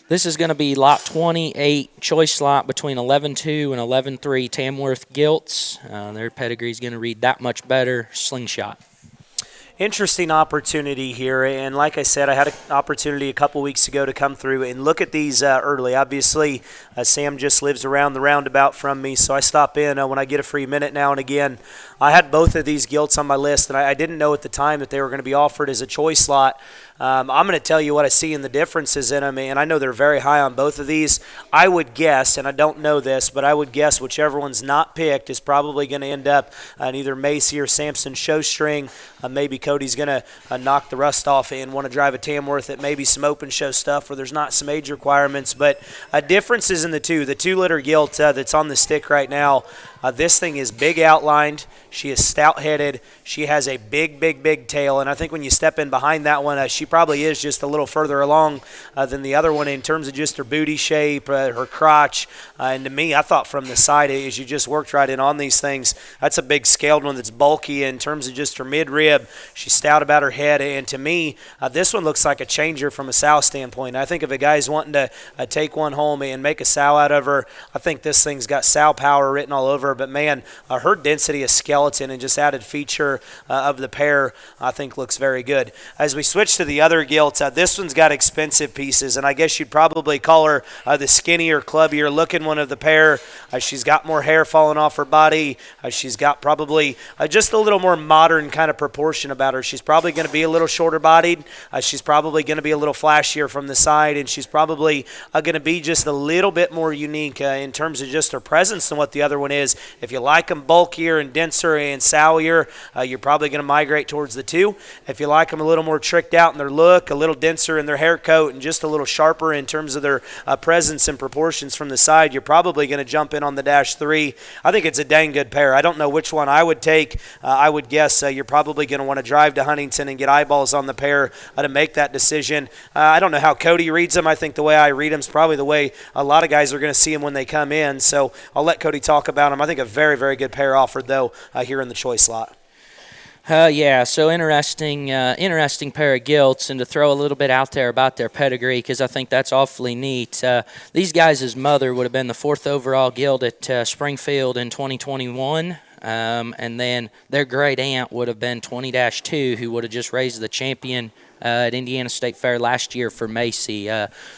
This is going to be lot 28, choice lot between 11-2 and 11-3 Tamworth Gilts. Their pedigree is going to read that much better. Slingshot. Interesting opportunity here, and like I said, I had an opportunity a couple weeks ago to come through and look at these early. Obviously, Sam just lives around the roundabout from me, so I stop in when I get a free minute now and again. I had both of these gilts on my list, and I didn't know at the time that they were going to be offered as a choice lot. I'm going to tell you what I see in the differences in them, and I know they're very high on both of these. I would guess, and I don't know this, but I would guess whichever one's not picked is probably going to end up in either Macy or Samson Showstring. Maybe Cody's going to knock the rust off and want to drive a Tamworth at maybe some open show stuff where there's not some age requirements. But differences in the 2-liter gilt that's on the stick right now. This thing is big outlined. She is stout-headed. She has a big, big, big tail. And I think when you step in behind that one, she probably is just a little further along than the other one in terms of just her booty shape, her crotch. And to me, I thought from the side, as you just worked right in on these things, that's a big scaled one that's bulky in terms of just her midrib. She's stout about her head. And to me, this one looks like a changer from a sow standpoint. I think if a guy's wanting to take one home and make a sow out of her, I think this thing's got sow power written all over. But, man, her density of skeleton and just added feature of the pair, I think, looks very good. As we switch to the other gilt, this one's got expensive pieces, and I guess you'd probably call her the skinnier, clubbier looking one of the pair. She's got more hair falling off her body. She's got probably just a little more modern kind of proportion about her. She's probably going to be a little shorter bodied. She's probably going to be a little flashier from the side, and she's probably going to be just a little bit more unique in terms of just her presence than what the other one is. If you like them bulkier and denser and sowier, you're probably going to migrate towards the 2. If you like them a little more tricked out in their look, a little denser in their hair coat, and just a little sharper in terms of their presence and proportions from the side, you're probably going to jump in on the -3. I think it's a dang good pair. I don't know which one I would take. I would guess you're probably going to want to drive to Huntington and get eyeballs on the pair to make that decision. I don't know how Cody reads them. I think the way I read them is probably the way a lot of guys are going to see them when they come in. So I'll let Cody talk about them. I think a very, very good pair offered, though, here in the choice lot. Yeah, so interesting pair of gilts, and to throw a little bit out there about their pedigree, because I think that's awfully neat. These guys' mother would have been the 4th overall gilt at Springfield in 2021. And then their great aunt would have been 20-2, who would have just raised the champion at Indiana State Fair last year for Macy.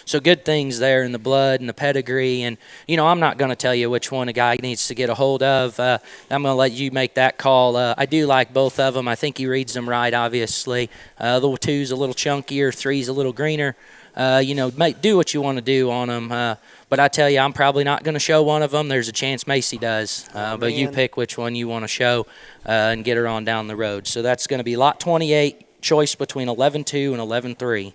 So good things there in the blood and the pedigree. And, I'm not going to tell you which one a guy needs to get a hold of. I'm going to let you make that call. I do like both of them. I think he reads them right, obviously. The 2's a little chunkier, 3's a little greener. Do what you want to do on them. But I tell you, I'm probably not going to show one of them. There's a chance Macy does. But you pick which one you want to show and get her on down the road. So that's going to be lot 28, choice between 11-2 and 11-3.